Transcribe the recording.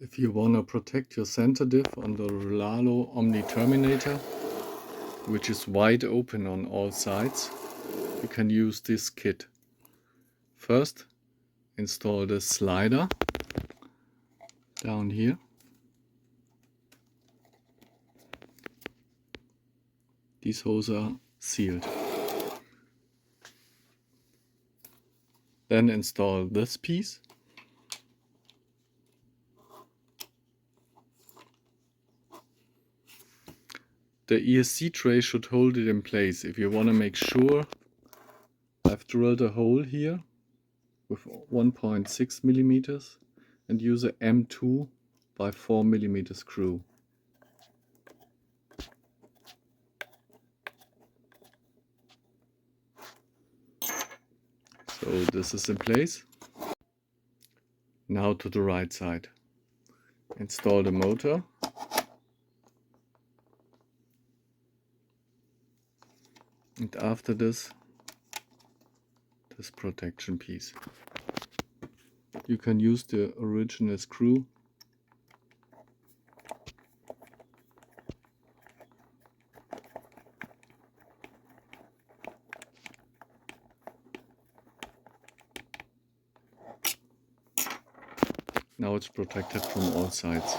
If you want to protect your Centerdiff on the Rlaarlo Omni Terminator, which is wide open on all sides, you can use this kit. First, install the slider down here. These holes are sealed. Then install this piece. The ESC tray should hold it in place. If you want to make sure, I've drilled a hole here with 1.6 millimeters and use a M2 by 4 millimeter screw. So this is in place. Now to the right side. Install the motor. And after this protection piece. You can use the original screw. Now it's protected from all sides.